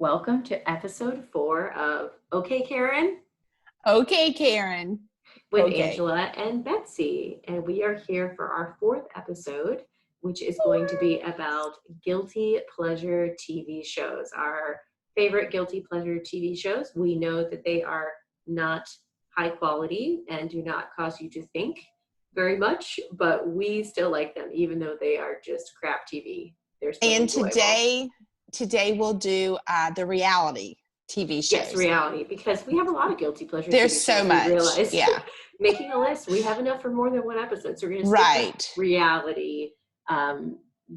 Welcome to episode 4 of Okay Karen Okay, Karen. with Okay. Angela and Betsy. And we are here for our 4th episode, which is going to be about guilty pleasure TV shows. Our favorite guilty pleasure TV shows. We know that they are not high quality and do not cause you to think very much, but we still like them, even though they are just crap TV. They're still And enjoyable. today we'll do the reality TV shows. Yes, reality, because we have a lot of guilty pleasure. There's TV so shows, much. We realized. Yeah. Making a list, we have enough for more than one episode, so we're going to stick with reality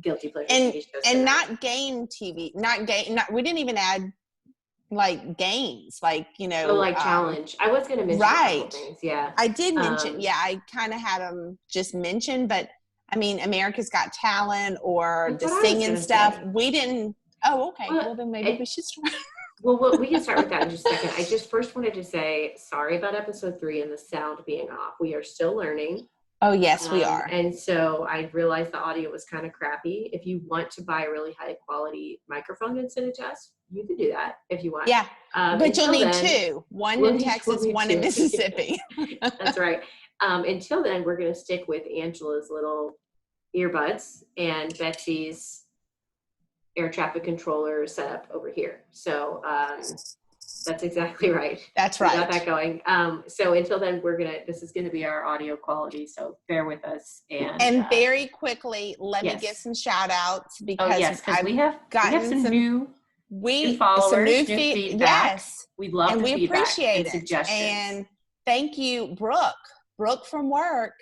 guilty pleasure TV shows. And not game TV, we didn't even add like games, like, challenge. I was going to mention a couple things. Yeah, I did mention. I kind of had them just mentioned, but I mean, America's Got Talent or the singing stuff. We didn't. Oh, okay. Well, then maybe we should start. Well, we can start with that in just a second. I just first wanted to say sorry about episode 3 and the sound being off. We are still learning. Oh, yes, we are. And so I realized the audio was kind of crappy. If you want to buy a really high quality microphone and send it to us, you can do that if you want. Yeah, but you'll need 2. One in Texas, one in Mississippi. That's right. Until then, we're going to stick with Angela's little earbuds and Betsy's air traffic controller setup over here. So that's exactly right. That's right. We got that going. So until then, this is gonna be our audio quality. So bear with us. And very quickly, let me give some shout outs because we have some new followers, some new feedback. Yes, we'd love and the we feedback appreciate and it. Suggestions. And thank you, Brooke from work.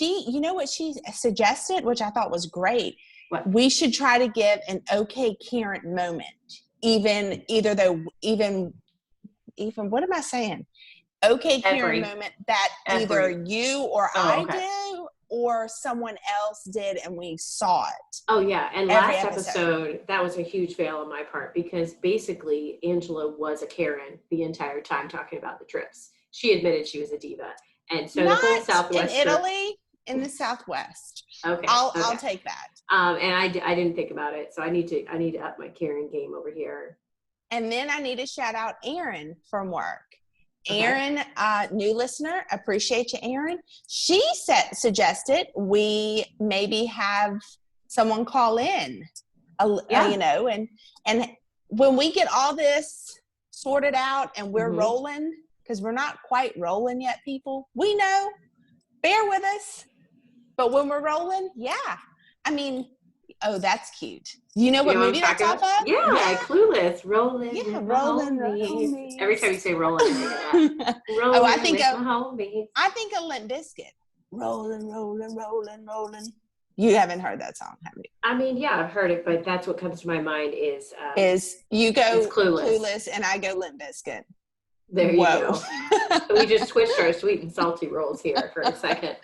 You know what she suggested, which I thought was great. What? We should try to give an okay Karen moment, even what am I saying? Okay Karen moment that either you or I do or someone else did and we saw it. Oh yeah, and last episode that was a huge fail on my part because basically Angela was a Karen the entire time talking about the trips. She admitted she was a diva, and so the whole Southwest in Italy. In the Southwest. Okay. I'll take that. And I didn't think about it. So I need to up my Karen game over here. And then I need to shout out Erin from work. Okay. Erin, new listener, appreciate you, Erin. She suggested we maybe have someone call in, and when we get all this sorted out and we're rolling, because we're not quite rolling yet, people, we know, bear with us. But when we're rolling, that's cute. You know what movie that's off of? Yeah, Clueless. Rolling. Yeah, rolling. Every time you say rolling, I think of that. Rolling I think of Limp Bizkit. Rolling. You haven't heard that song, have you? I mean, yeah, I've heard it, but that's what comes to my mind is you go Clueless and I go Limp Bizkit. There you go. We just switched our sweet and salty roles here for a second.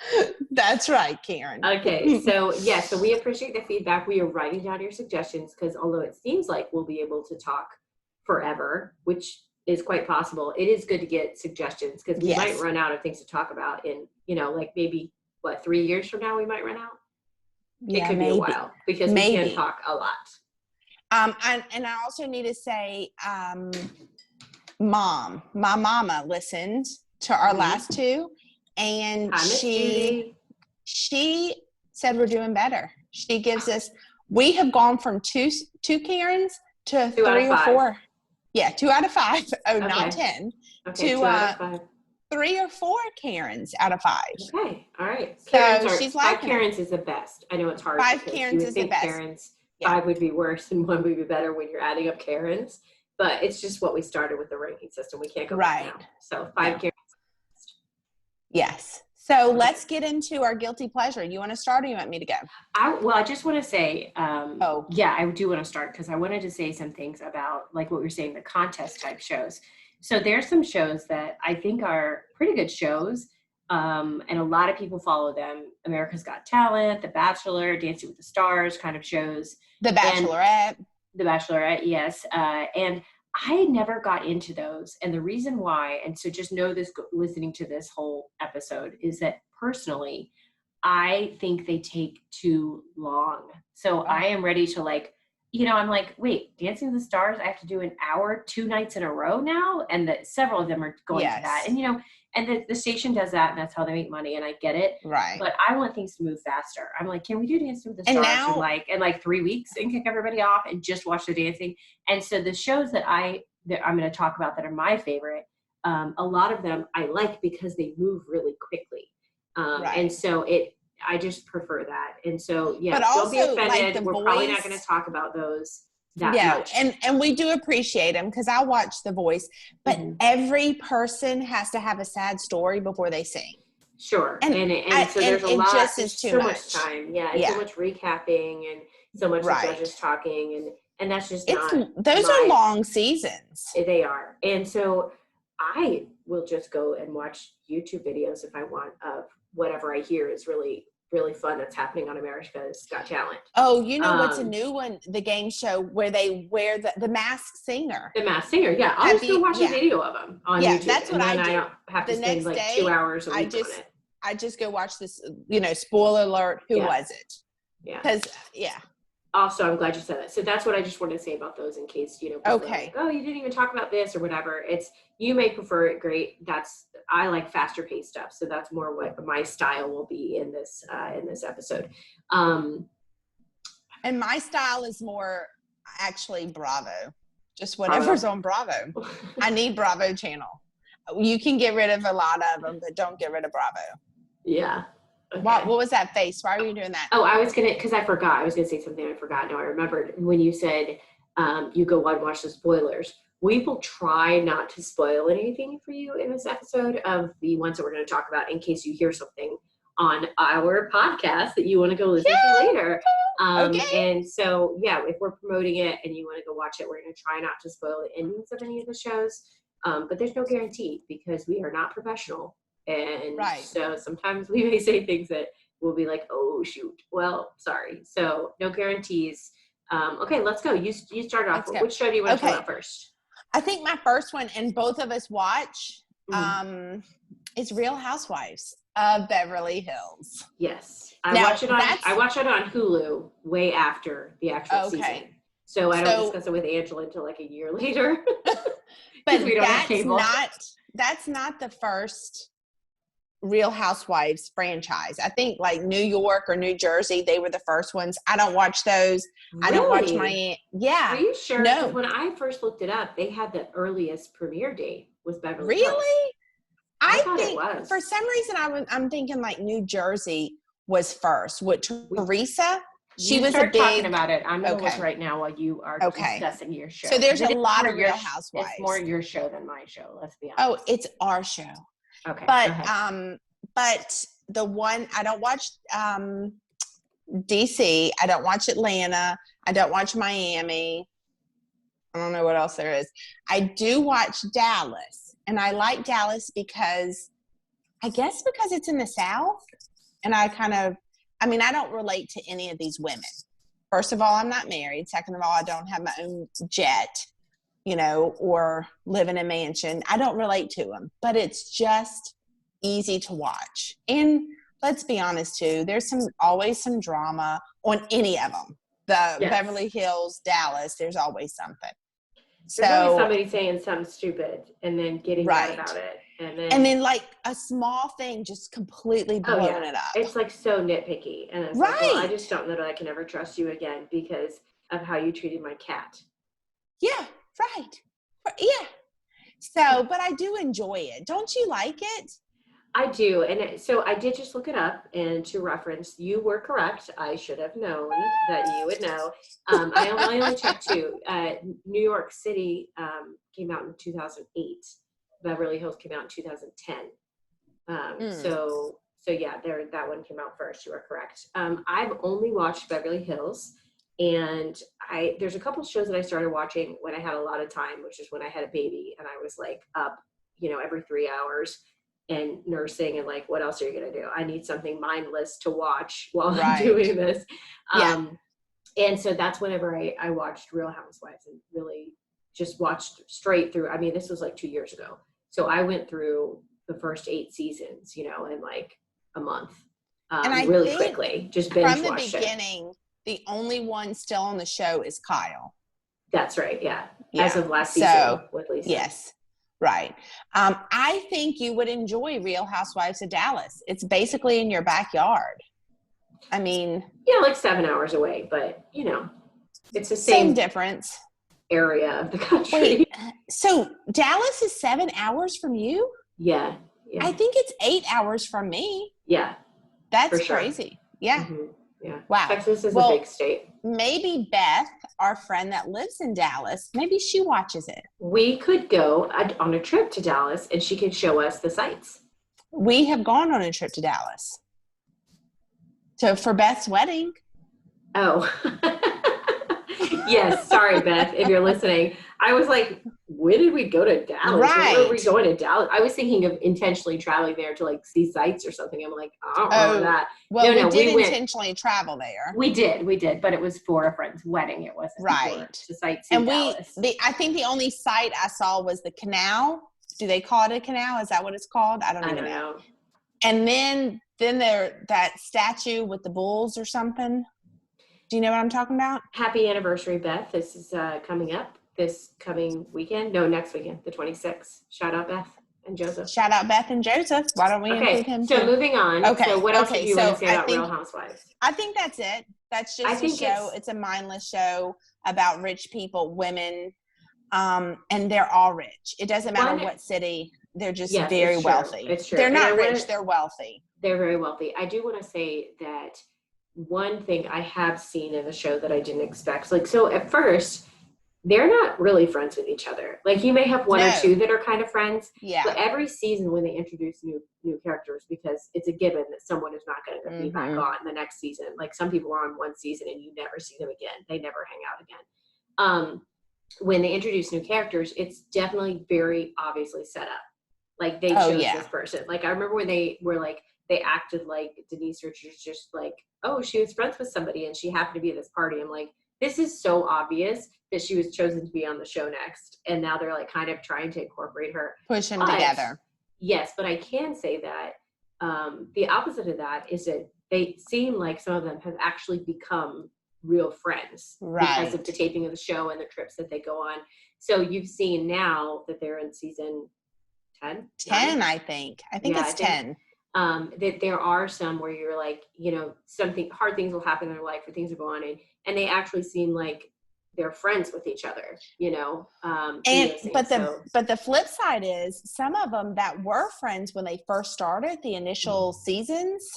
That's right, Karen. Okay, so we appreciate the feedback. We are writing down your suggestions because although it seems like we'll be able to talk forever, which is quite possible, it is good to get suggestions because we might run out of things to talk about in, maybe 3 years from now we might run out. It could be a while because we can talk a lot. And I also need to say, my mama listened to our last 2 and she said we're doing better. She gives us, we have gone from two Karens to 3 or 4. Yeah, 2 out of 5. Oh, okay. Not 10. Okay, to 2 out of 5. 3 or 4 Karens out of 5. Okay, all right. She's 5 Karens is the best. I know it's hard. 5 Karens is the best. Karens, 5 would be worse and 1 would be better when you're adding up Karens. But it's just what we started with the ranking system. We can't go back now. So 5 Karens. Yes. So let's get into our guilty pleasure. You want to start or you want me to go? I just want to say, I do want to start because I wanted to say some things about like what we were saying, the contest type shows. So there's some shows that I think are pretty good shows. And a lot of people follow them. America's Got Talent, The Bachelor, Dancing with the Stars kind of shows. The Bachelorette, yes. And I never got into those. And the reason why, and so just know this listening to this whole episode, is that personally, I think they take too long. So I am ready to I'm like, wait, Dancing with the Stars, I have to do an hour, 2 nights in a row now? And several of them are going to that. And, and the station does that, and that's how they make money, and I get it. Right. But I want things to move faster. I'm like, can we do Dancing with the And Stars now, in like 3 weeks and kick everybody off and just watch the dancing? And so the shows that I'm going to talk about that are my favorite, a lot of them I like because they move really quickly. right. And so I just prefer that. And so, But don't be also, offended. like, We're probably not going to talk about those that much. And we do appreciate them because I watch The Voice, but every person has to have a sad story before they sing. Sure. And so there's a lot, just is too so much time. Yeah. And so much recapping and so much the judges talking. And that's just those are long seasons. They are. And so I will just go and watch YouTube videos if I want of whatever I hear is really, really fun that's happening on America's Got Talent. Oh, what's a new one? The game show where they wear the Masked Singer. The Masked Singer, yeah. I'll just go watch a video of them on YouTube. That's what I do. I don't have to spend like 2 hours a week on it. I just go watch this, spoiler alert, who was it? Yeah. Because, Also, I'm glad you said that. So that's what I just wanted to say about those in case, okay. Like, oh, you didn't even talk about this or whatever. You may prefer it. Great. I like faster paced stuff. So that's more what my style will be in this episode. And my style is more actually Bravo, just whatever's on Bravo. I need Bravo channel. You can get rid of a lot of them, but don't get rid of Bravo. Yeah. Okay. What was that face? Why were you doing that? Oh, because I forgot. I was going to say something I forgot. No, I remembered when you said you go and watch the spoilers. We will try not to spoil anything for you in this episode of the ones that we're going to talk about in case you hear something on our podcast that you want to go listen to later. Okay. And so, if we're promoting it and you want to go watch it, we're going to try not to spoil the endings of any of the shows. But there's no guarantee because we are not professional. And so sometimes we may say things that will be like, oh, shoot. Well, sorry. So no guarantees. Okay, let's go. You start off. Which show do you want to talk about first? I think my first one, and both of us watch, is Real Housewives of Beverly Hills. Yes. I watch it on Hulu way after the actual season. So I don't discuss it with Angela until like a year later. But we don't have cable. That's not the first Real Housewives franchise. I think like New York or New Jersey, they were the first ones. I don't watch those. Really? I don't watch Miami. Yeah. Are you sure? No. When I first looked it up, they had the earliest premiere date was Beverly Hills. Really? I think it was. For some reason I'm thinking like New Jersey was first. With Teresa, she was a big. Talking about it. I'm going to look right now while you are discussing your show. So there's a lot of Real Housewives. It's more your show than my show. Let's be honest. Oh, it's our show. Okay. But the one I don't watch DC, I don't watch Atlanta, I don't watch Miami. I don't know what else there is. I do watch Dallas, and I like Dallas because it's in the South, and I don't relate to any of these women. First of all, I'm not married. Second of all, I don't have my own jet, or live in a mansion. I don't relate to them, but it's just easy to watch. And let's be honest too, there's always some drama on any of them. Beverly Hills, Dallas, there's always something. There's always somebody saying something stupid and then getting mad about it. And then like a small thing just completely blowing it up. It's like so nitpicky. And it's like, well, I just don't know that I can ever trust you again because of how you treated my cat. Yeah, right. Yeah. So, but I do enjoy it. Don't you like it? I do. And so I did just look it up, and to reference, you were correct. I should have known that you would know. I only checked two. New York City came out in 2008. Beverly Hills came out in 2010. So that one came out first. You are correct. I've only watched Beverly Hills, and there's a couple shows that I started watching when I had a lot of time, which is when I had a baby and I was like up, every 3 hours and nursing and like, what else are you going to do? I need something mindless to watch while I'm doing this. And so that's whenever I watched Real Housewives and really just watched straight through. I mean, this was like 2 years ago. So I went through the first 8 seasons, in like a month, and really quickly, just binge watched it. the only one still on the show is Kyle. That's right. Yeah. Yeah. As of last season with Lisa. Yes. Right. I think you would enjoy Real Housewives of Dallas. It's basically in your backyard. I mean, yeah, like 7 hours away, but you know, it's the same difference. Area of the country. Wait, so Dallas is 7 hours from you? Yeah. I think it's 8 hours from me. Yeah. That's crazy. Yeah. Mm-hmm. Yeah. Wow. Texas is a big state. Maybe Beth, our friend that lives in Dallas, maybe she watches it. We could go on a trip to Dallas and she could show us the sights. We have gone on a trip to Dallas. So for Beth's wedding. Oh. Yes. Sorry, Beth, if you're listening. I was like, when did we go to Dallas? Right. When were we going to Dallas? I was thinking of intentionally traveling there to like see sights or something. I'm like, I don't remember that. Well, we did intentionally travel there. We did, but it was for a friend's wedding. It wasn't to sightsee and Dallas. I think the only sight I saw was the canal. Do they call it a canal? Is that what it's called? I don't know. And then that statue with the bulls or something. Do you know what I'm talking about? Happy anniversary, Beth. This is coming up this coming weekend. No, next weekend, the 26th. Shout out Beth and Joseph. Shout out Beth and Joseph. Why don't we include him too? So moving on. Okay. So what else do you want to say about Real Housewives? I think that's it. That's just a show. It's a mindless show about rich people, women, and they're all rich. It doesn't matter what city. They're just very wealthy. It's true. They're not rich. They're wealthy. They're very wealthy. I do want to say that one thing I have seen in the show that I didn't expect. So at first, they're not really friends with each other. Like you may have one or two that are kind of friends. Yeah. But every season when they introduce new characters, because it's a given that someone is not going to be back on the next season. Like some people are on one season and you never see them again. They never hang out again. When they introduce new characters, it's definitely very obviously set up. Like they chose this person. Like I remember when they were like, they acted like Denise Richards just like, oh, she was friends with somebody and she happened to be at this party. I'm like, this is so obvious that she was chosen to be on the show next. And now they're like kind of trying to incorporate her. Push them together. Yes, but I can say that the opposite of that is that they seem like some of them have actually become real friends because of the taping of the show and the trips that they go on. So you've seen now that they're in season 10? 10, I think. I think it's 10. That there are some where you're like, you know, something hard things will happen in their life or things are going on and they actually seem like they're friends with each other, you know. But the flip side is some of them that were friends when they first started the initial seasons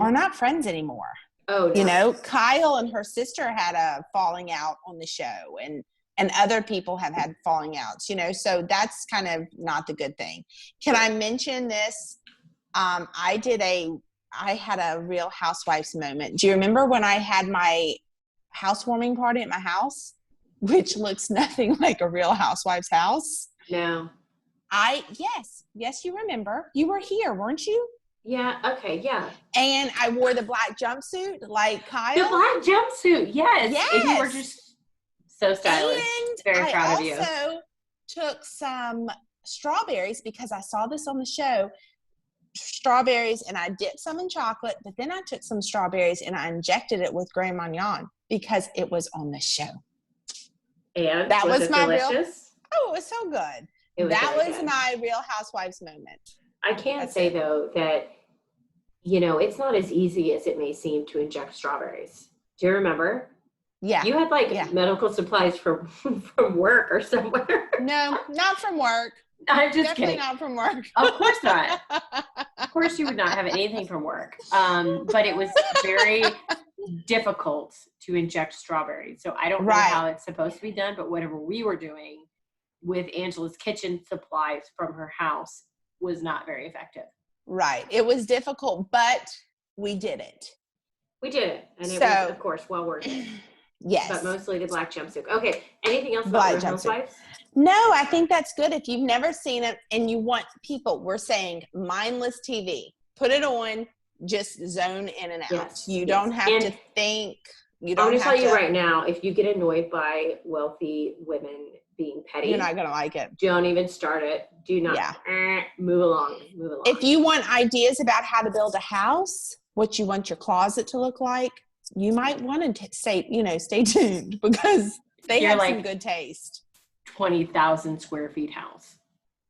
are not friends anymore. Oh, no. You know, Kyle and her sister had a falling out on the show and other people have had falling outs, you know, so that's kind of not the good thing. Can I mention this? I had a Real Housewives moment. Do you remember when I had my housewarming party at my house, which looks nothing like a Real Housewives house? No. Yes, you remember. You were here, weren't you? Yeah. Okay. Yeah. And I wore the black jumpsuit like Kyle. The black jumpsuit. Yes. Yes. And you were just so stylish. And very proud of you. I also took some strawberries because I saw this on the show. Strawberries, and I dipped some in chocolate, but then I took some strawberries and I injected it with Grand Marnier because it was on the show. And that was my delicious? It was so good. That was my Real Housewives moment. I can say though that, you know, it's not as easy as it may seem to inject strawberries. Do you remember? Yeah. You had medical supplies from work or somewhere. No, not from work. I'm just Definitely kidding. Not from work. Of course not. Of course you would not have anything from work. But it was very difficult to inject strawberries. So I don't know how it's supposed to be done, but whatever we were doing with Angela's kitchen supplies from her house was not very effective. Right. It was difficult, but we did it. We did it. And it was, of course, well worth it. Yes. But mostly the black jumpsuit. Okay. Anything else about Real Housewives? No, I think that's good. If you've never seen it and you want people, we're saying mindless TV. Put it on, just zone in and out. Yes. You don't have to think. I'm going to tell you right now, if you get annoyed by wealthy women being petty, you're not going to like it. Don't even start it. Do not. Move along. If you want ideas about how to build a house, what you want your closet to look like, you might want to stay tuned because they have some good taste. 20,000 square feet house.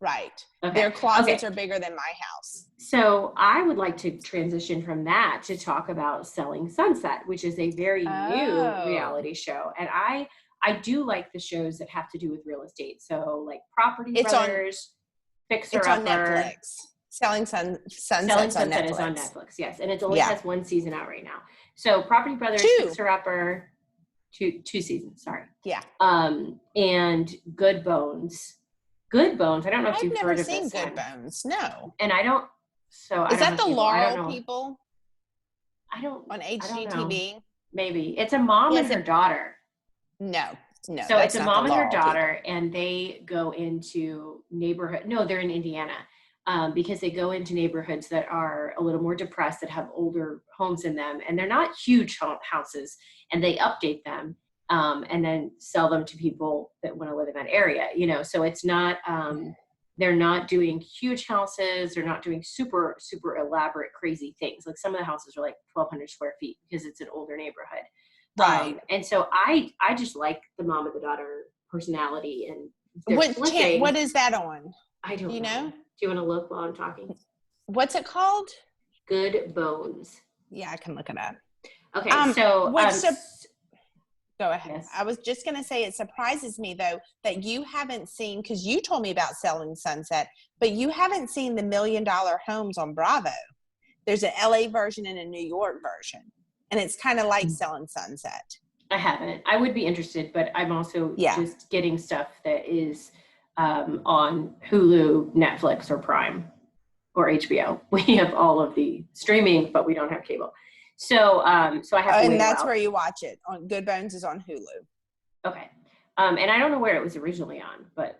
Right. Okay. Their closets are bigger than my house. So I would like to transition from that to talk about Selling Sunset, which is a very new reality show. And I do like the shows that have to do with real estate. So like Property Brothers, Fixer Upper. It's on Netflix. Selling Sunset is on Netflix, yes. And it only has one season out right now. So Property Brothers, Fixer Upper, two seasons, sorry. Yeah. And Good Bones. Good Bones. I don't know if you've heard of this. I've never seen Good Bones. No. And I don't. So is that the Laurel people? I don't. On HGTV. Maybe it's a mom and her daughter. No. So it's a mom and her daughter, and they go into neighborhood. No, they're in Indiana, because they go into neighborhoods that are a little more depressed, that have older homes in them, and they're not huge houses, and they update them. And then sell them to people that want to live in that area, so it's not, they're not doing huge houses. They're not doing super, super elaborate, crazy things. Like some of the houses are like 1,200 square feet because it's an older neighborhood. Right. And so I just like the mom and the daughter personality. And what is that on? I don't know. Do you want to look while I'm talking? What's it called? Good Bones. Yeah, I can look it up. Okay. So go ahead. Yes. I was just going to say, it surprises me, though, that you haven't seen, because you told me about Selling Sunset, but you haven't seen the $1 Million Homes on Bravo. There's an LA version and a New York version, and it's kind of like Selling Sunset. I haven't. I would be interested, but I'm also just getting stuff that is on Hulu, Netflix, or Prime, or HBO. We have all of the streaming, but we don't have cable. So I have to and that's where you watch it. On Good Bones is on Hulu. Okay. And I don't know where it was originally on, but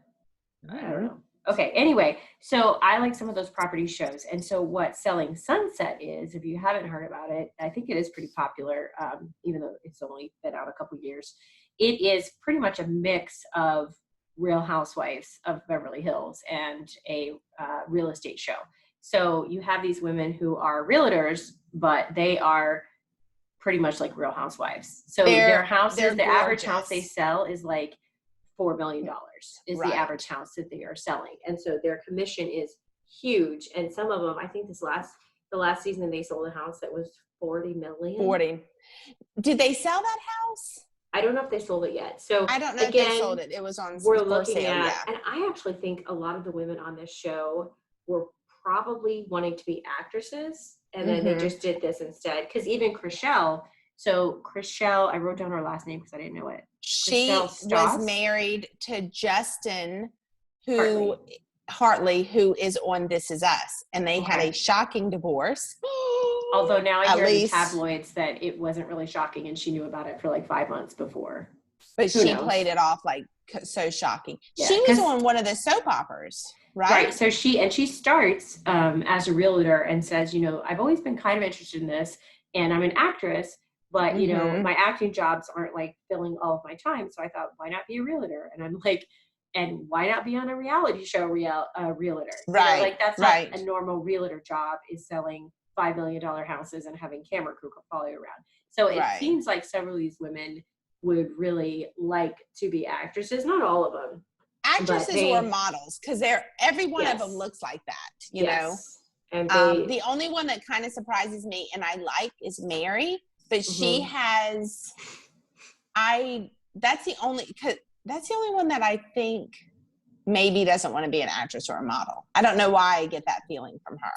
I don't know. Okay. Anyway, so I like some of those property shows. And so what Selling Sunset is, if you haven't heard about it, I think it is pretty popular, even though it's only been out a couple years. It is pretty much a mix of Real Housewives of Beverly Hills and a real estate show. So you have these women who are realtors, but they are pretty much like Real Housewives. So their houses, the average house they sell is like $4 million is the average house that they are selling. And so their commission is huge. And some of them, I think the last season they sold a house that was 40 million. 40. Did they sell that house? I don't know if they sold it yet. So I don't know if they sold it. It was on we're looking at, and I actually think a lot of the women on this show were probably wanting to be actresses, and then they just did this instead. Because even Chrishell, I wrote down her last name because I didn't know it. She was married to Justin Hartley, who is on This Is Us, and they had a shocking divorce. Although now I hear in tabloids that it wasn't really shocking, and she knew about it for like 5 months before. But she played it off like so shocking. Yeah, she was on one of the soap operas. Right. So she starts as a realtor and says, I've always been kind of interested in this, and I'm an actress, but my acting jobs aren't like filling all of my time. So I thought, why not be a realtor? And I'm like, and why not be on a reality show realtor? Right. Like that's not a normal realtor job, is selling $5 million houses and having camera crew follow you around. So it seems like several of these women would really like to be actresses. Not all of them. Actresses or models, because every one of them looks like that, you know. And the only one that kind of surprises me and I like is Mary, but she has. That's the only one that I think maybe doesn't want to be an actress or a model. I don't know why I get that feeling from her.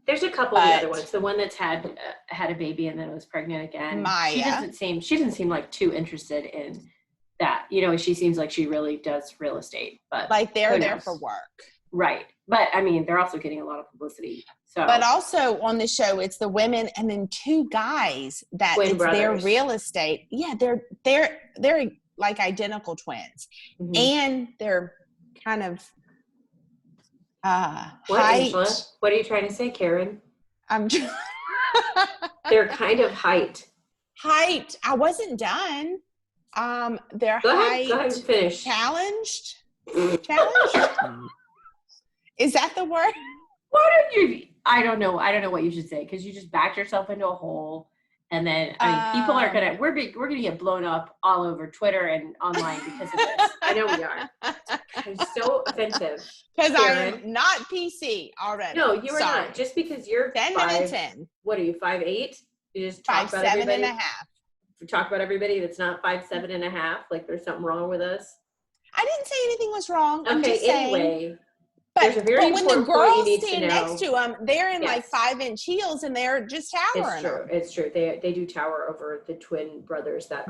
There's a couple of the other ones. The one that's had a baby and then was pregnant again. Maya. She doesn't seem like too interested in that. She seems like she really does real estate, but like they're there for work. Right. But I mean, they're also getting a lot of publicity. So but also on the show, it's the women and then two guys that it's their real estate. Yeah. They're like identical twins, and they're kind of height. What are you trying to say, Karen? They're kind of height. I wasn't done. Their go height. Go ahead and finish. Challenged. Is that the word? Why don't you? I don't know what you should say, because you just backed yourself into a hole And then, people are we're gonna get blown up all over Twitter and online because of this. I know we are. It's so offensive. Because I'm not PC already. No, you are not. Just because you're 10 minutes in. What are you, 5'8"? You just talk about 5'7" everybody. and a half. You talk about everybody that's not 5'7" and a half. Like there's something wrong with us. I didn't say anything was wrong. Okay, I'm just anyway. But when the girls stand next to them, they're in like 5-inch heels and they're just towering. It's true. They do tower over the twin brothers that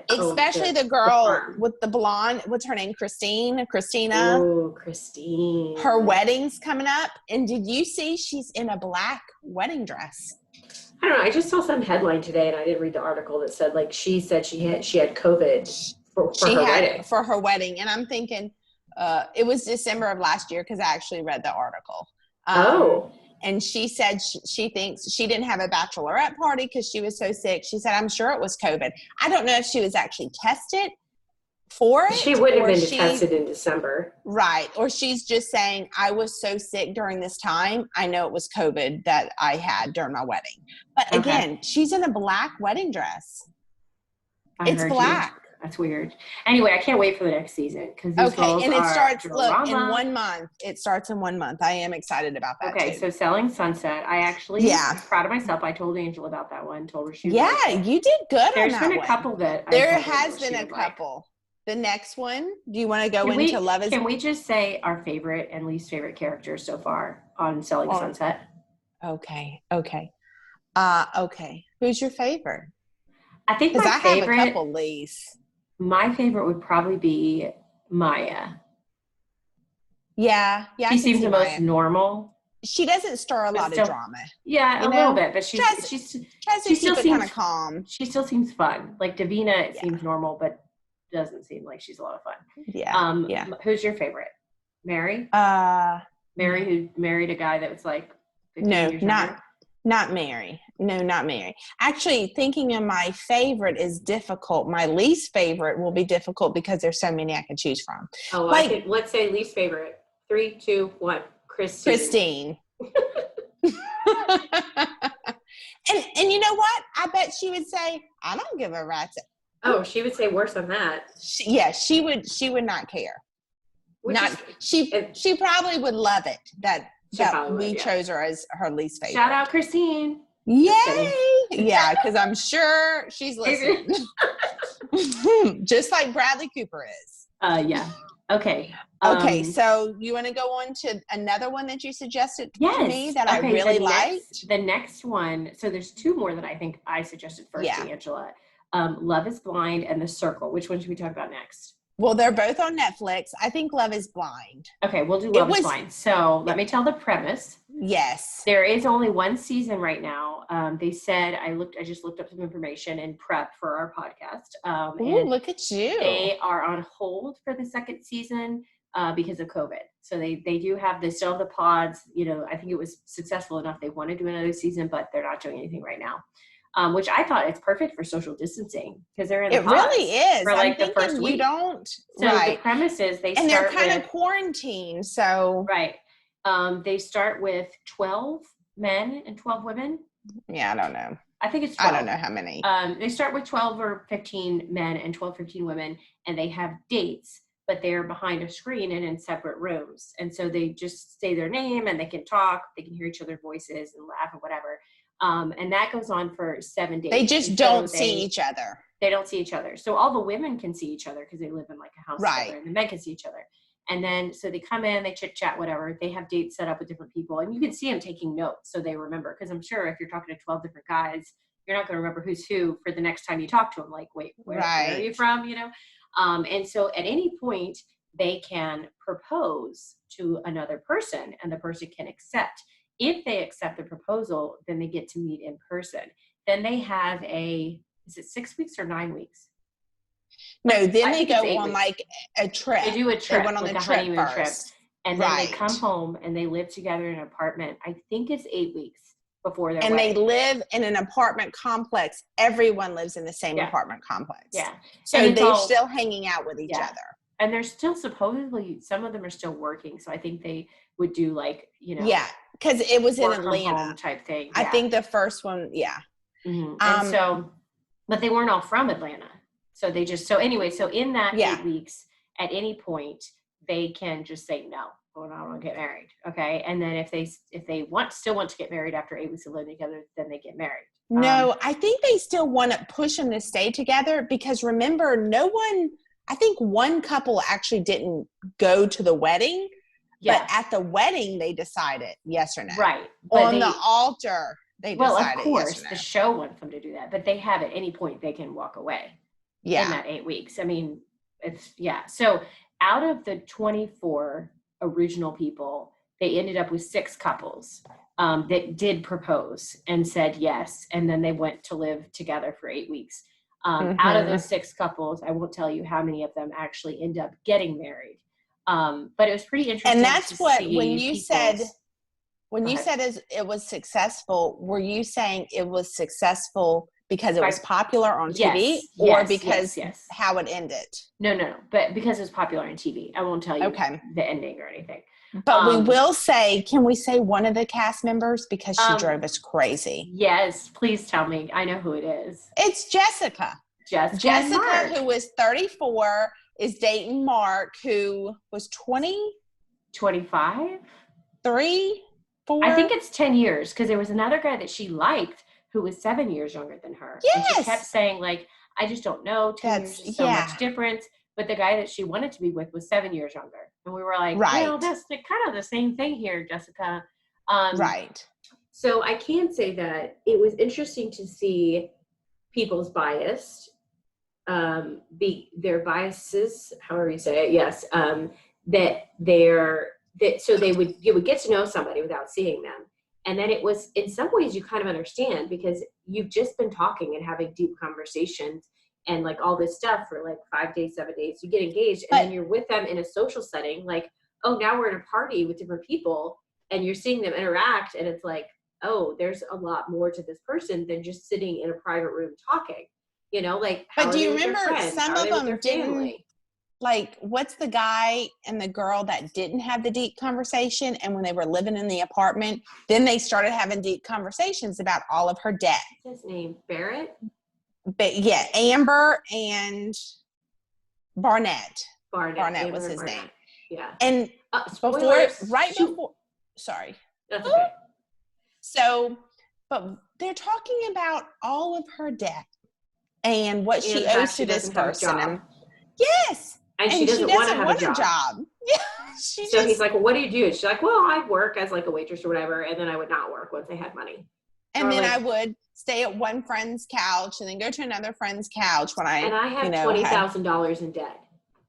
especially the girl with the blonde. What's her name? Christina. Oh, Christine. Her wedding's coming up, and did you see she's in a black wedding dress? I don't know. I just saw some headline today, and I didn't read the article that said like she said she had COVID for her wedding, and I'm thinking. It was December of last year because I actually read the article. And she said she thinks she didn't have a bachelorette party because she was so sick. She said, I'm sure it was COVID. I don't know if she was actually tested for it. She wouldn't have been tested in December. Right. Or she's just saying, I was so sick during this time. I know it was COVID that I had during my wedding. But again, she's in a black wedding dress. It's black. That's weird. Anyway, I can't wait for the next season because and it starts in 1 month. It starts in 1 month. I am excited about that. Okay, so Selling Sunset. I actually proud of myself. I told Angela about that one. Told her she was you did good. There's been a couple that there has been a couple. The next one. Do you want to go into Love Is? Can we just say our favorite and least favorite characters so far on Selling Sunset? Okay. Who's your favorite? I think my favorite. I have a couple least. My favorite would probably be Maya. Yeah. She seems the most normal. She doesn't stir a lot of drama. Yeah, a little bit, but she still seems kind of calm. She still seems fun. Like Davina seems normal, but doesn't seem like she's a lot of fun. Yeah. Who's your favorite? Mary? Mary, who married a guy that was like 15 years younger? Not Mary. No, not Mary. Actually, thinking of my favorite is difficult. My least favorite will be difficult because there's so many I can choose from. Oh, let's say least favorite. 3, 2, 1. Christine. And you know what? I bet she would say, I don't give a rat's. Oh, she would say worse than that. She would not care. She probably would love it that we chose her as her least favorite. Shout out Christine. Yay! Yeah, because I'm sure she's listening. Just like Bradley Cooper is. Yeah. Okay. Okay, so you want to go on to another one that you suggested to me that I really liked? The next one, so there's 2 more that I think I suggested first to Angela. Love is Blind and The Circle. Which one should we talk about next? Well, they're both on Netflix. I think Love is Blind. Okay, we'll do Love is Blind. So let me tell the premise. Yes. There is only 1 season right now. They said, I just looked up some information in prep for our podcast. Ooh, look at you. They are on hold for the 2nd season because of COVID. So they still have the pods. You know, I think it was successful enough. They want to do another season, but they're not doing anything right now. Which I thought it's perfect for social distancing because they're in the pods. It really is. For like the first week. You don't. So the premise is they're kind of quarantined. So right. They start with 12 men and 12 women. Yeah, I don't know. I think it's 12. I don't know how many. They start with 12 or 15 men and 15 women, and they have dates, but they're behind a screen and in separate rooms. And so they just say their name and they can talk, they can hear each other's voices and laugh and whatever. And that goes on for 7 days. They just don't see each other. They don't see each other. So all the women can see each other because they live in like a house together, and the men can see each other. And then, so they come in, they chit chat, whatever. They have dates set up with different people, and you can see them taking notes so they remember. Because I'm sure if you're talking to 12 different guys, you're not going to remember who's who for the next time you talk to them. Like, wait, where are you from? You know? And so at any point, they can propose to another person, and the person can accept. If they accept the proposal, then they get to meet in person. Then they have is it 6 weeks or 9 weeks? No, then they go on like a trip. They do a trip, they went on like the a honeymoon trip. And then right. They come home and they live together in an apartment. I think it's 8 weeks before their wedding. They live in an apartment complex. Everyone lives in the same apartment complex. Yeah. So they're still hanging out with each other. And they're still supposedly, some of them are still working. So I think they would do like, Yeah, because it was in Atlanta type thing. I think the first one, And so, but they weren't all from Atlanta. So they just, so anyway, so in that 8 weeks, at any point, they can just say, no, we're not going to get married. Okay. And then if they still want to get married after 8 weeks of living together, then they get married. No, I think they still want to push them to stay together because remember, I think one couple actually didn't go to the wedding, but at the wedding they decided yes or no. Right. On the altar, they decided well, of course, yes or no. The show wants them to do that, but they have at any point they can walk away. In that 8 weeks. I mean, So out of the 24 original people, they ended up with 6 couples that did propose and said yes. And then they went to live together for 8 weeks. Out of those 6 couples, I won't tell you how many of them actually end up getting married. But it was pretty interesting. And that's when you said it was successful, were you saying it was successful because it was popular on TV or because how it ended? No. But because it was popular on TV. I won't tell you the ending or anything. But we will say, can we say one of the cast members? Because she drove us crazy. Yes, please tell me. I know who it is. It's Jessica. Jessica, who was 34, is dating Mark, who was 20? 25? 3? 4? I think it's 10 years because there was another guy that she liked who was 7 years younger than her. Yes. And she kept saying, like, I just don't know. 10 years is so much difference. But the guy that she wanted to be with was 7 years younger. And we were like, well, that's kind of the same thing here, Jessica. Right. So I can say that it was interesting to see people's bias, their biases, however you say it, yes, so you would get to know somebody without seeing them. And then it was, in some ways you kind of understand because you've just been talking and having deep conversations and like all this stuff for like 5 days, 7 days, you get engaged and then you're with them in a social setting. Like, oh, now we're in a party with different people and you're seeing them interact. And it's like, oh, there's a lot more to this person than just sitting in a private room talking, like, but do you remember some of them didn't, like, what's the guy and the girl that didn't have the deep conversation? And when they were living in the apartment, then they started having deep conversations about all of her debt. What's his name? Barrett? But yeah, Amber and Barnett. Barnett was his name. Yeah. And before, sorry. That's okay. So, but they're talking about all of her debt and what she owes to this person. And yes. And she doesn't want to have a job. Yeah. He's like, well, what do you do? She's like, well, I work as like a waitress or whatever. And then I would not work once I had money. And then I would stay at one friend's couch and then go to another friend's couch when I had $20,000 in debt.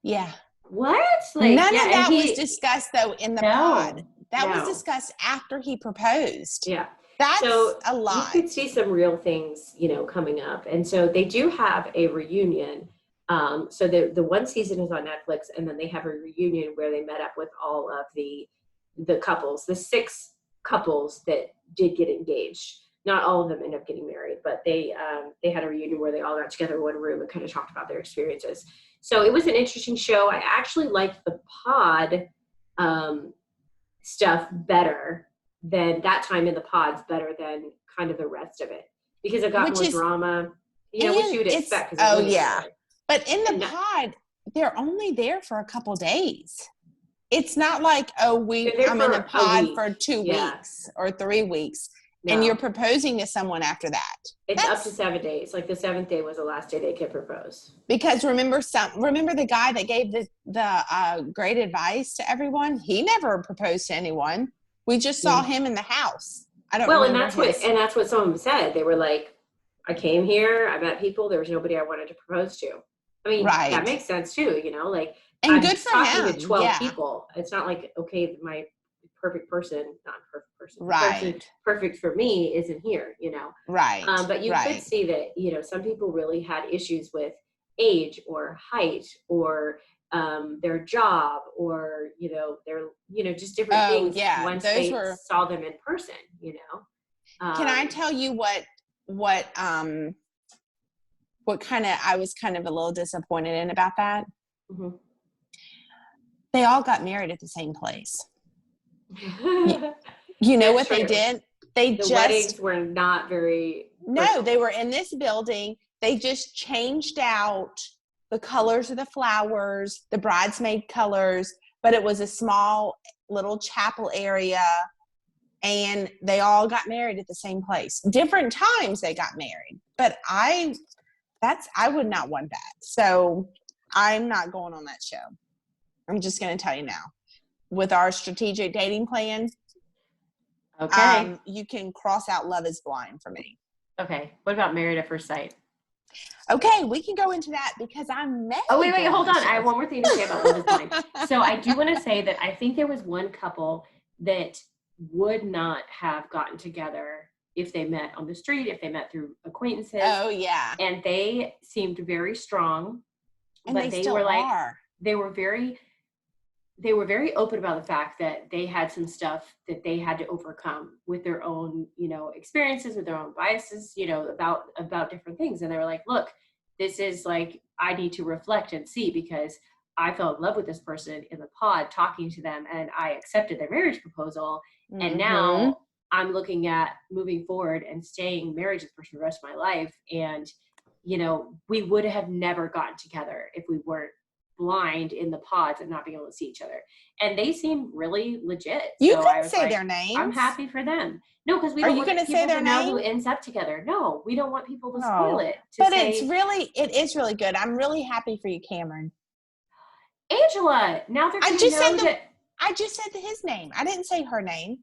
Yeah. What? Like, none of that was discussed though in the pod. That was discussed after he proposed. Yeah. That's a lot. You could see some real things, coming up. And so they do have a reunion. So the one season is on Netflix, and then they have a reunion where they met up with all of the couples, the 6 couples that did get engaged. Not all of them end up getting married, but they had a reunion where they all got together in one room and kind of talked about their experiences. So it was an interesting show. I actually liked the pod stuff better than that time in the pods, better than kind of the rest of it because it got more drama, which you would expect. Oh yeah. But in the pod, they're only there for a couple days. It's not like, I'm in the pod for 2 weeks or 3 weeks. No. And you're proposing to someone after that. It's up to 7 days. Like the 7th day was the last day they could propose. Because remember the guy that gave the great advice to everyone? He never proposed to anyone. We just saw him in the house. I don't remember. And that's what some of them said. They were like, I came here, I met people, there was nobody I wanted to propose to. I mean, that makes sense too, And I'm good for talking him. to 12 people. It's not like, okay, my perfect person, not perfect person. Right. Perfect for me isn't here, Right. But you could see that, some people really had issues with age or height or their job or, their, just different things once they saw them in person, Can I tell you what kind of, I was kind of a little disappointed in about that? Mm-hmm. They all got married at the same place. You know what they did? They The weddings were not very No, they were in this building. They just changed out the colors of the flowers, the bridesmaid colors, but it was a small little chapel area, and they all got married at the same place. Different times they got married, but I would not want that. So I'm not going on that show. I'm just going to tell you now. With our strategic dating plan, okay, you can cross out Love is Blind for me. Okay. What about Married at First Sight? Okay, we can go into that because I'm married. Oh, wait, hold on. I have one more thing to say about Love is Blind. So I do want to say that I think there was one couple that would not have gotten together if they met on the street, if they met through acquaintances. Oh, yeah. And they seemed very strong. And but they still were like, are. They were very open about the fact that they had some stuff that they had to overcome with their own, experiences, with their own biases, about different things. And they were like, look, this is like, I need to reflect and see, because I fell in love with this person in the pod talking to them, and I accepted their marriage proposal. Mm-hmm. And now I'm looking at moving forward and staying married to this person for the rest of my life. And, we would have never gotten together if we weren't blind in the pods and not being able to see each other. And they seem really legit. You can say their names. I'm happy for them. No, because we don't want people to know who ends up together. No, we don't want people to spoil it. But it is really good. I'm really happy for you, Cameron. Angela, now they're going to know that. I just said his name. I didn't say her name.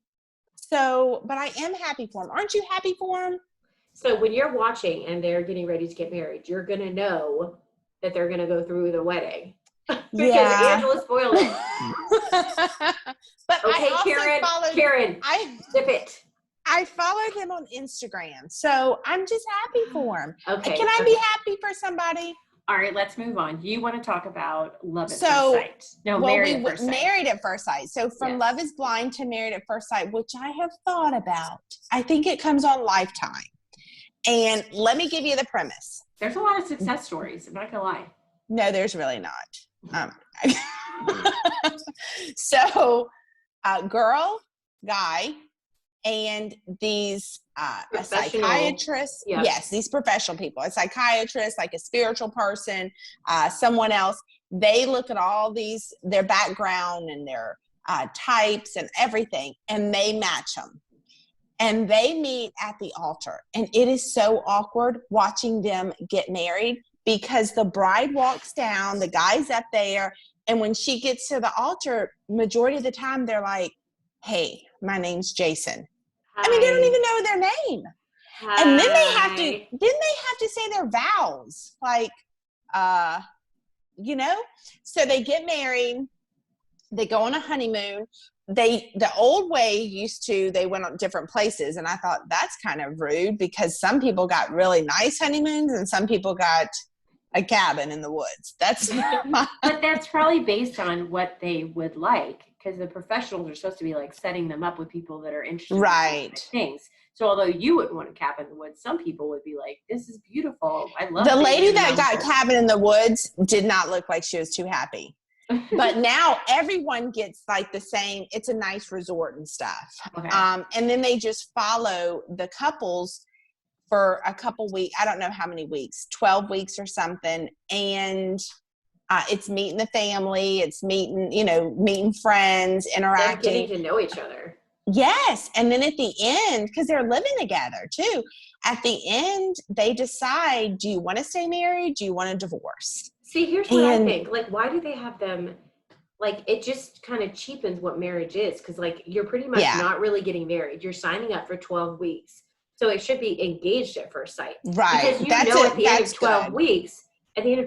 So, but I am happy for him. Aren't you happy for him? So when you're watching and they're getting ready to get married, you're going to know that they're going to go through the wedding. Because Angela spoiled it. But okay, Karen, zip it. I followed him on Instagram, so I'm just happy for him. Okay. Can I be happy for somebody? All right, let's move on. You want to talk about Love at First Sight? No, Married at First Sight. Married at First Sight. So from Love is Blind to Married at First Sight, which I have thought about. I think it comes on Lifetime. And let me give you the premise. There's a lot of success stories. I'm not going to lie. No, there's really not. So, girl, guy, and these a psychiatrist. Yeah. Yes, these professional people, a psychiatrist, like a spiritual person, someone else. They look at all these, their background and their types and everything, and they match them. And they meet at the altar. And it is so awkward watching them get married, because the bride walks down, the guy's up there, and when she gets to the altar, majority of the time they're like, hey, my name's Jason. Hi. I mean, they don't even know their name. Hi. And then they have to say their vows. Like, so they get married, they go on a honeymoon. The old way they went on different places, and I thought that's kind of rude, because some people got really nice honeymoons and some people got a cabin in the woods. But that's probably based on what they would like, because the professionals are supposed to be like setting them up with people that are interested in things. So although you wouldn't want a cabin in the woods, some people would be like, this is beautiful. I love the lady that got cabin in the woods did not look like she was too happy. But now everyone gets like the same, it's a nice resort and stuff. Okay. And then they just follow the couples for a couple weeks. I don't know how many weeks, 12 weeks or something. And it's meeting the family. It's meeting friends, interacting. They're getting to know each other. Yes. And then at the end, because they're living together too, at the end, they decide, do you want to stay married? Do you want a divorce? See, here's what I think. Like, why do they have them? Like, it just kind of cheapens what marriage is. Because, like, you're pretty much not really getting married. You're signing up for 12 weeks. So it should be engaged at first sight. Right. Because at the end of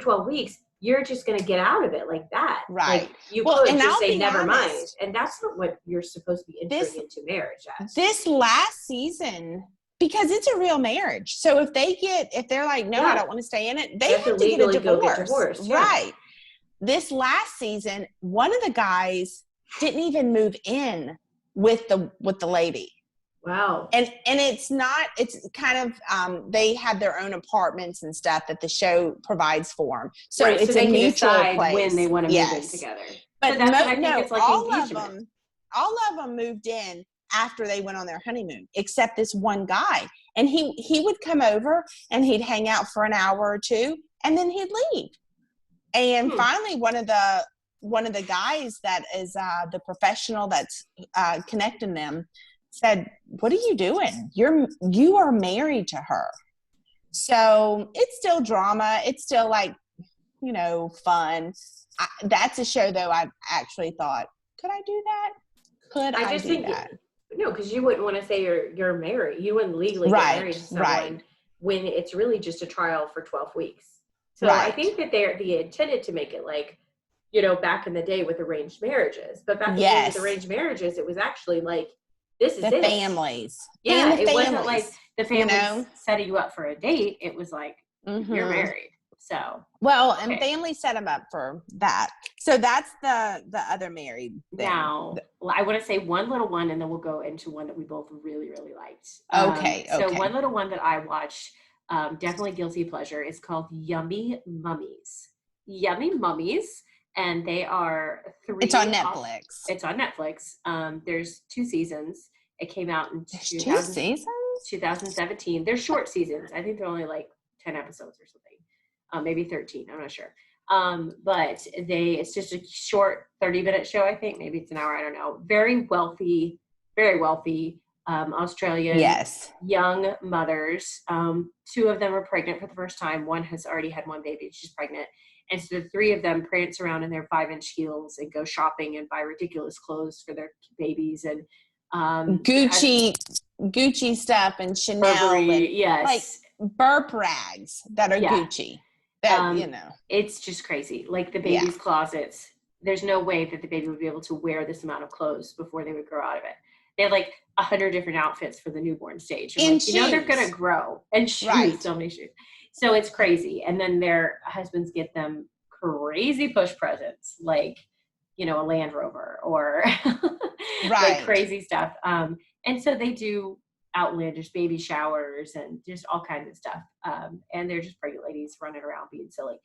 12 weeks, you're just going to get out of it like that. Right. Like, you could just say, never mind. And that's not what you're supposed to be entering into marriage as. This last season, because it's a real marriage. So if they're like, no, I don't want to stay in it, they have to get a divorce. Yeah. Right. This last season, one of the guys didn't even move in with the lady. Wow. And it's kind of, they have their own apartments and stuff that the show provides for them. So it's a mutual place. When they want to move in together. But all of them moved in after they went on their honeymoon, except this one guy. And he would come over and he'd hang out for an hour or two, and then he'd leave. And finally, one of the guys that is the professional that's connecting them said, "What are you doing? You are married to her." So it's still drama. It's still like, fun. That's a show, though, I've actually thought, could I do that? Could I just do think that? No, because you wouldn't want to say you're married. You wouldn't legally get married to someone when it's really just a trial for 12 weeks. So I think that they intended to make it like, back in the day with arranged marriages. But back in the day with arranged marriages, it was actually like, this is the families. Yeah, and the it families, wasn't like the families setting you up for a date. It was like, you're married. So and family set them up for that. So that's the other married thing. Now, I want to say one little one, and then we'll go into one that we both really, really liked. So one little one that I watched, definitely guilty pleasure, is called Yummy Mummies. Yummy Mummies, and they are 3. It's on Netflix. It's on Netflix. There's 2 seasons. It came out in 2017. They're short seasons. I think they're only like 10 episodes or something. Maybe 13. I'm not sure. But it's just a short 30-minute show, I think. Maybe it's an hour. I don't know. Very wealthy Australian young mothers. 2 of them are pregnant for the first time. One has already had 1 baby. She's pregnant. And so the 3 of them prance around in their 5-inch heels and go shopping and buy ridiculous clothes for their babies and Gucci stuff and Chanel. Burberry, and, like burp rags that are Gucci. It's just crazy. Like the baby's closets, there's no way that the baby would be able to wear this amount of clothes before they would grow out of it. They have like 100 different outfits for the newborn stage. And they're going to grow. And shoes, so many shoes. So it's crazy. And then their husbands get them crazy push presents, like, a Land Rover or like crazy stuff. And so they do outlandish baby showers and just all kinds of stuff. And they're just pregnant ladies running around being silly.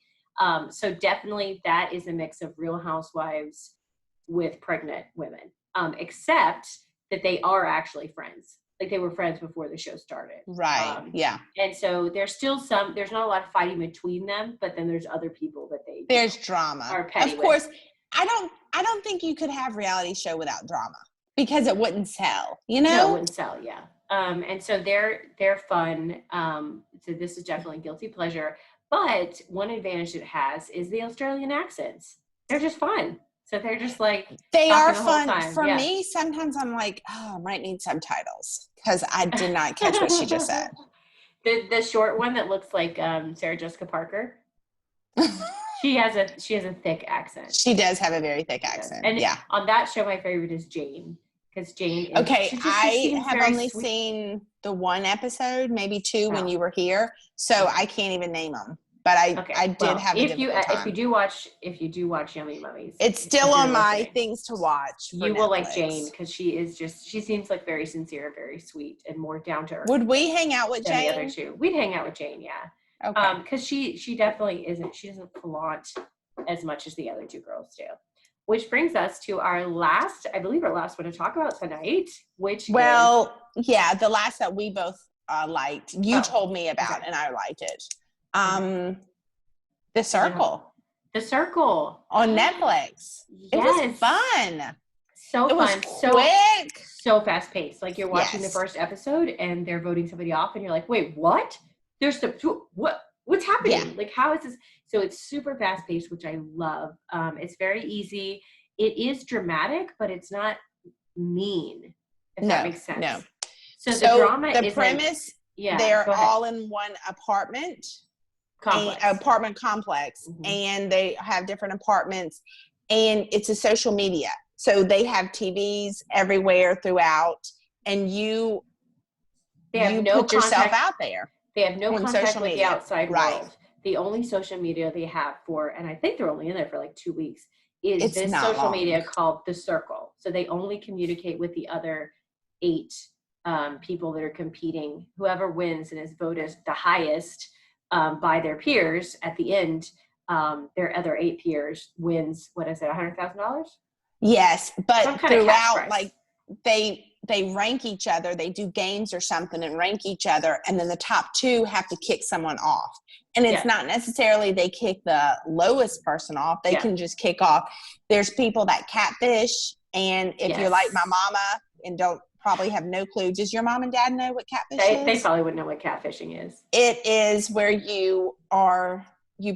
So definitely that is a mix of Real Housewives with pregnant women, except that they are actually friends. Like they were friends before the show started. And so there's not a lot of fighting between them, but then there's other people that there's drama. Are petty of course, I don't think you could have reality show without drama because it wouldn't sell, No, it wouldn't sell, yeah. And so they're fun. So this is definitely guilty pleasure. But one advantage it has is the Australian accents. They're just fun. So they're just like they are fun. For me, sometimes I'm like, I might need subtitles because I did not catch what she just said. The short one that looks like Sarah Jessica Parker. She has a thick accent. She does have a very thick accent. And on that show, my favorite is Jane. Because Jane is, I have only seen the 1 episode, maybe 2 when you were here, so I can't even name them. But I did have a difficult time. If you do watch Yummy Mummies, it's still on my things to watch. You will like Jane because she seems like very sincere, very sweet, and more down to earth. Would we hang out with Jane? The other 2, we'd hang out with Jane, yeah. Okay. Because she definitely isn't. She doesn't flaunt as much as the other 2 girls do. Which brings us to our last one to talk about tonight, which the last that we both liked. You told me about, and I liked it. The Circle. The Circle. On Netflix. Yes. It was fun. So fun. So quick. So fast paced. Like you're watching the first episode and they're voting somebody off and you're like, wait, what? What's happening? Yeah. Like, how is this? So it's super fast paced, which I love. It's very easy. It is dramatic, but it's not mean, if that makes sense. No. So the drama is premise, they're all in one apartment complex, and they have different apartments, and it's a social media. So they have TVs everywhere throughout, and you put yourself out there. They have no contact with the outside world. The only social media they have and I think they're only in there for like 2 weeks, is this social media called The Circle. So they only communicate with the other 8 people that are competing. Whoever wins and is voted the highest by their peers at the end, their other 8 peers wins, what is it, $100,000? Yes, but throughout, like they they rank each other. They do games or something and rank each other. And then the top 2 have to kick someone off. And it's not necessarily they kick the lowest person off. They can just kick off. There's people that catfish. And if you're like my mama and don't probably have no clue, does your mom and dad know what catfish is? They probably wouldn't know what catfishing is. It is where you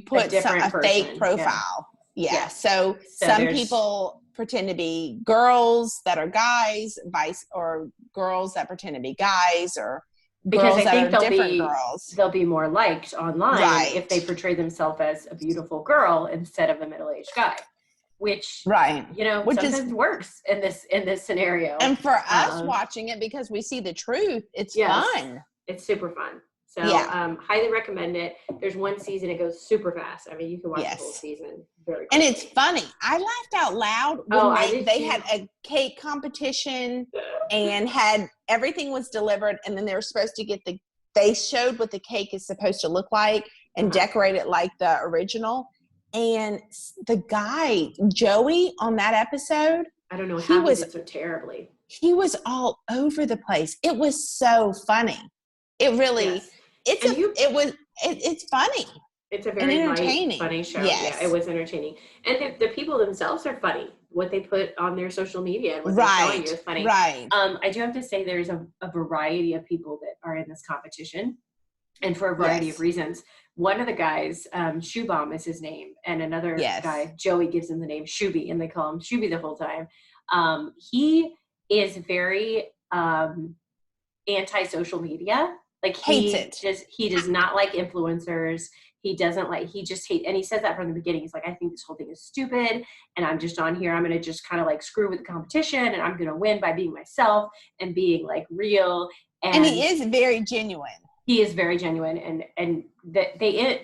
put a fake profile. Yeah. So some people pretend to be girls that are guys, or girls that pretend to be guys, or because girls that are different girls. They'll be more liked online if they portray themselves as a beautiful girl instead of a middle-aged guy, which sometimes works in this scenario. And for us watching it, because we see the truth, it's fun. It's super fun. So highly recommend it. There's one season, it goes super fast. I mean, you can watch the whole season very quickly. And it's funny. I laughed out loud when they had a cake competition and everything was delivered, and then they were supposed to they showed what the cake is supposed to look like and decorate it like the original. And the guy, Joey, on that episode, I don't know how he did so terribly. He was all over the place. It was so funny. It really it's funny. It's a very entertaining, funny show. Yes. Yeah, it was entertaining. And the people themselves are funny. What they put on their social media and what they're showing you is funny. Right. I do have to say there's a variety of people that are in this competition, and for a variety of reasons. One of the guys, Shoebomb is his name, and another guy, Joey, gives him the name Shooby, and they call him Shooby the whole time. He is very anti-social media. Like he does not like influencers. He just hates, and he says that from the beginning. He's like, I think this whole thing is stupid, and I'm just on here. I'm going to just kind of like screw with the competition, and I'm going to win by being myself and being like real. And he is very genuine. He is very genuine, and but the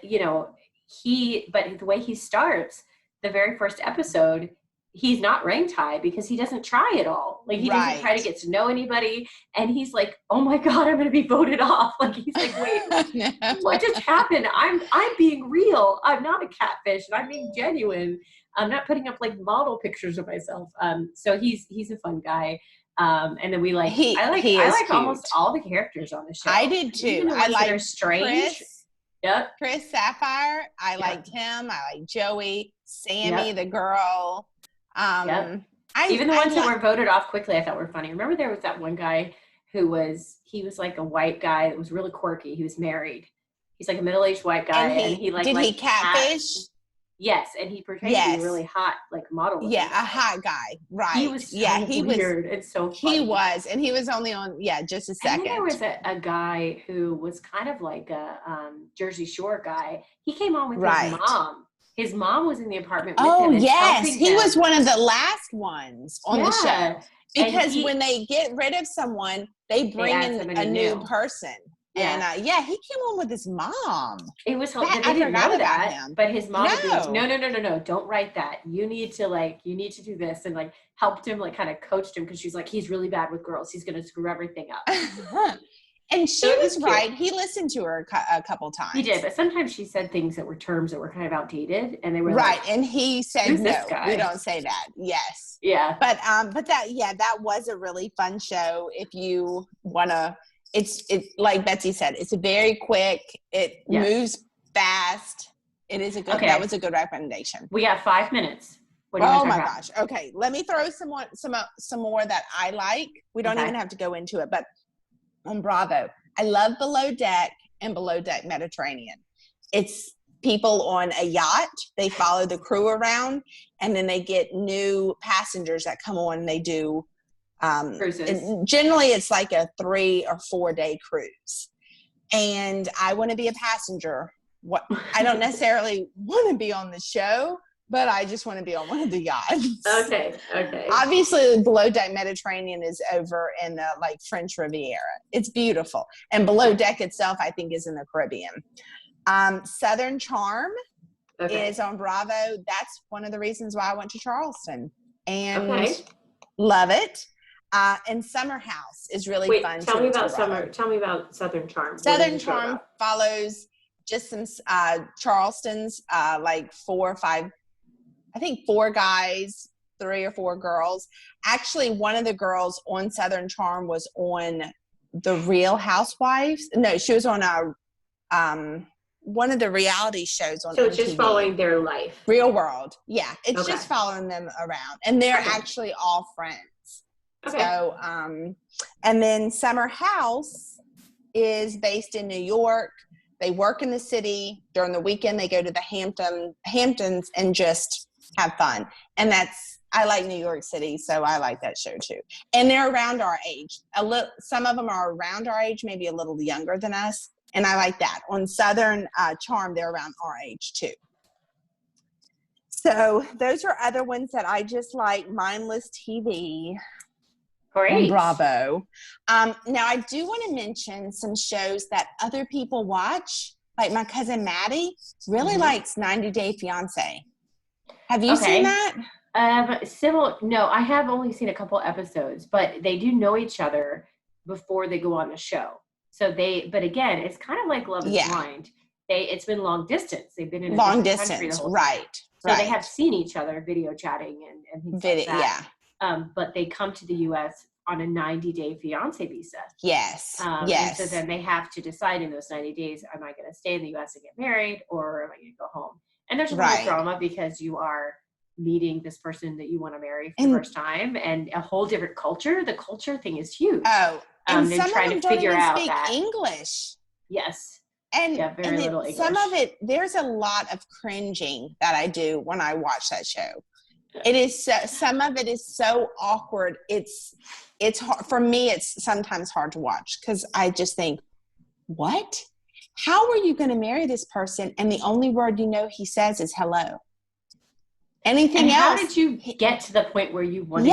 way he starts the very first episode, he's not ranked high because he doesnn't try at all. Like he doesn't try to get to know anybody. And he's like, oh my God, I'm going to be voted off. Like he's like, wait, what just happened? I'm being real. I'm not a catfish, and I'm being genuine. I'm not putting up like model pictures of myself. So he's a fun guy. And then I like almost all the characters on the show. I did too. I like strange. Chris Sapphire. I liked him. I like Joey, Sammy, the girl. Even the ones that were voted off quickly, I thought were funny. Remember there was that one guy he was like a white guy that was really quirky. He was married. He's like a middle-aged white guy, and he did he catfish? Yes, and he portrayed to be a really hot like model. Yeah, a hot guy. Right. He was weird. It's so funny. He was, and he was only on just a second. And then there was a guy who was kind of like a Jersey Shore guy. He came on with his mom. His mom was in the apartment with him. Oh, yes. He was one of the last ones on the show. Because when they get rid of someone, they bring in a new person. Yeah. And he came on with his mom. It was hilarious. I didn't know that, but his mom was like, no, don't write that. You need to do this, and like helped him, like kind of coached him, because she's like, he's really bad with girls. He's going to screw everything up. And she was right. He listened to her a couple times. He did, but sometimes she said things that were terms that were kind of outdated, and they were right. And he said, "No, we don't say that." Yes. Yeah. But that was a really fun show. If you wanna, it's like Betsy said, it's a very quick. It moves fast. It is a good. Okay. That was a good recommendation. We got 5 minutes. What do you want to talk about? Gosh. Okay, let me throw some more that I like. We don't even have to go into it, but. On Bravo, I love Below Deck and Below Deck Mediterranean. It's people on a yacht. They follow the crew around, and then they get new passengers that come on. And they do cruises. Generally, it's like a 3 or 4 day cruise. And I want to be a passenger. I don't necessarily want to be on the show, but I just want to be on one of the yachts. Okay. Obviously, Below Deck Mediterranean is over in the French Riviera. It's beautiful. And Below Deck itself, I think, is in the Caribbean. Southern Charm is on Bravo. That's one of the reasons why I went to Charleston. And love it. And Summer House is really fun. Tell me about Southern Charm. Southern Charm follows just some Charleston's 4 or 5, I think 4 guys 3 or 4 girls. Actually, one of the girls on Southern Charm was on The Real Housewives. No, she was on one of the reality shows on So it's MTV. just following their life. Real World. Yeah, it's just following them around. And they're actually all friends. Okay. So, and then Summer House is based in New York. They work in the city. During the weekend, they go to the Hamptons and just have fun. And I like New York City, so I like that show too. And they're around our age. Some of them are around our age, maybe a little younger than us. And I like that. On Southern Charm, they're around our age too. So those are other ones that I just like. Mindless TV. Great. On Bravo. Now, I do want to mention some shows that other people watch. Like my cousin Maddie really likes 90 Day Fiance. Have you seen that? No, I have only seen a couple episodes, but they do know each other before they go on the show. So but again, it's kind of like Love is Blind. It's been long distance. They've been in a long distance, distance, the whole right? So they have seen each other, video chatting and things like that. Yeah. But they come to the U.S. on a 90-day fiance visa. Yes. And so then they have to decide in those 90 days, am I going to stay in the U.S. and get married, or am I going to go home? And there's a little drama because you are meeting this person that you want to marry for the first time, and a whole different culture. The culture thing is huge. Oh, and they're some trying of them to figure don't out even speak that English. Yes. And, very little English. Some of it, there's a lot of cringing that I do when I watch that show. It is some of it is so awkward. It's hard for me. It's sometimes hard to watch because I just think, what? How are you going to marry this person? And the only word you know he says is hello. Anything else? How did you get to the point where you wanted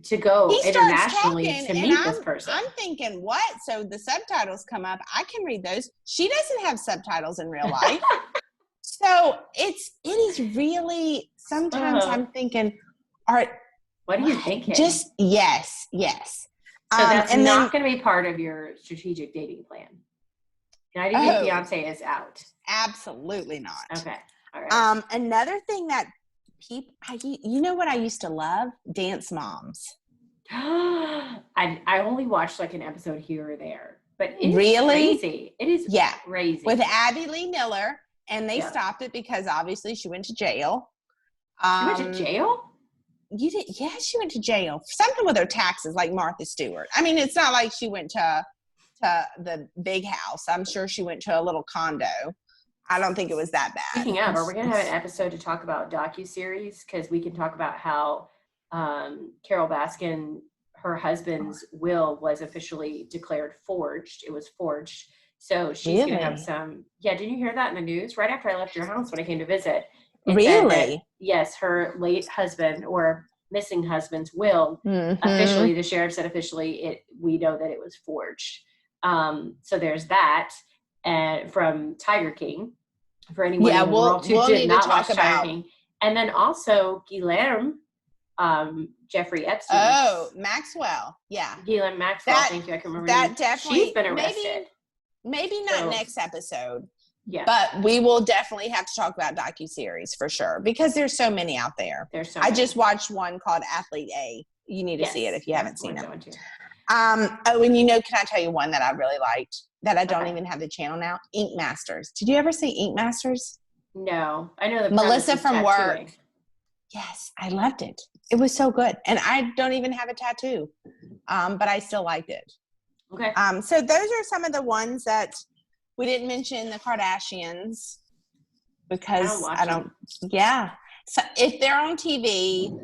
to go internationally to meet this person? I'm thinking, what? So the subtitles come up. I can read those. She doesn't have subtitles in real life. So it is really, sometimes I'm thinking, what are you thinking? Just, yes. So that's not going to be part of your strategic dating plan. 90 Day Fiance is out. Absolutely not. Okay. All right. Another thing that people, you know what I used to love? Dance Moms. I only watched like an episode here or there, but it's really crazy. It is crazy. With Abby Lee Miller, and they stopped it because obviously she went to jail. She went to jail? She went to jail. Something with her taxes, like Martha Stewart. I mean, it's not like she went to the big house. I'm sure she went to a little condo. I don't think it was that bad. Speaking of, are we going to have an episode to talk about docuseries? Because we can talk about how Carol Baskin, her husband's will was officially declared forged. It was forged. So she's going to have some. Yeah, didn't you hear that in the news? Right after I left your house when I came to visit. Really? Yes, her late husband or missing husband's will officially, the sheriff said officially, we know that it was forged. So there's that. And from Tiger King, for anyone in the world who did not watch Tiger King. And then also Guilherme, Jeffrey Epstein. Oh, Maxwell. Yeah. Guilherme Maxwell. Thank you. I can remember that. Definitely. She's been arrested. Maybe not next episode. Yeah. But we will definitely have to talk about docuseries for sure because there's so many out there. I just watched one called Athlete A. You need to see it if you haven't seen it. And can I tell you one that I really liked that I don't even have the channel now? Ink Masters. Did you ever see Ink Masters? No. I know the Melissa from work. Yes, I loved it. It was so good. And I don't even have a tattoo. But I still liked it. Okay. So those are some of the ones that we didn't mention, the Kardashians, because I don't. Yeah. So if they're on TV,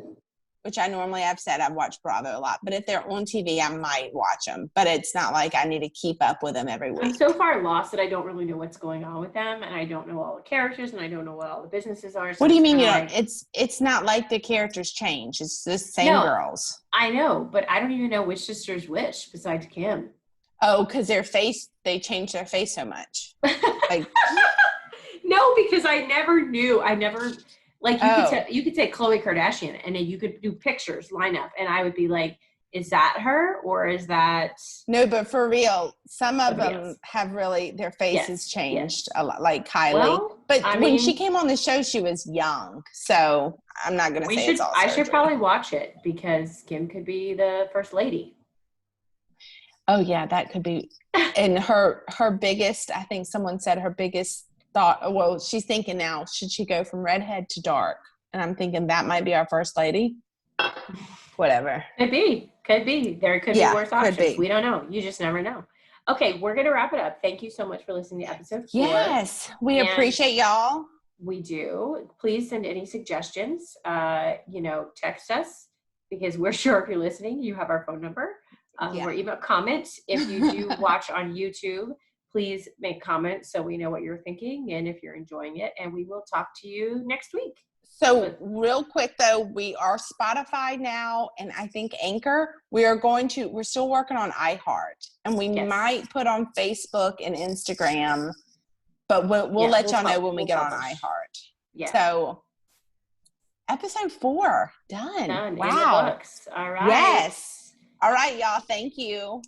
which I've said I've watched Bravo a lot, but if they're on TV, I might watch them. But it's not like I need to keep up with them every week. I'm so far lost that I don't really know what's going on with them, and I don't know all the characters, and I don't know what all the businesses are. So what do you mean? It's not like the characters change. It's the same girls. I know, but I don't even know which sister's which besides Kim. Oh, because they changed their face so much. Like, no, because I never knew. Like you could say Khloe Kardashian, and then you could do pictures, line up, and I would be like, is that her or is that? No, but for real, some of Somebody them else. have really, their faces Yes, changed yes. a lot, like Kylie. Well, But I when she mean, came on the show, she was young. So I'm not going to say it's all I should surgery. probably watch it because Kim could be the first lady. Oh yeah, that could be. And her biggest, I think someone said her biggest thought, well, she's thinking now, should she go from redhead to dark? And I'm thinking that might be our first lady. Whatever. Could be. There could be worse options. We don't know. You just never know. Okay, we're going to wrap it up. Thank you so much for listening to episode 4. Yes, we appreciate y'all. We do. Please send any suggestions. Text us because we're sure if you're listening, you have our phone number. Or email comments. If you do watch on YouTube, please make comments so we know what you're thinking and if you're enjoying it. And we will talk to you next week. So real quick though, we are Spotify now, and I think Anchor. We're still working on iHeart, and we might put on Facebook and Instagram, but we'll let y'all know when we get on iHeart. Yeah. So episode 4 done. Wow. In the books. All right. Yes. All right, y'all. Thank you.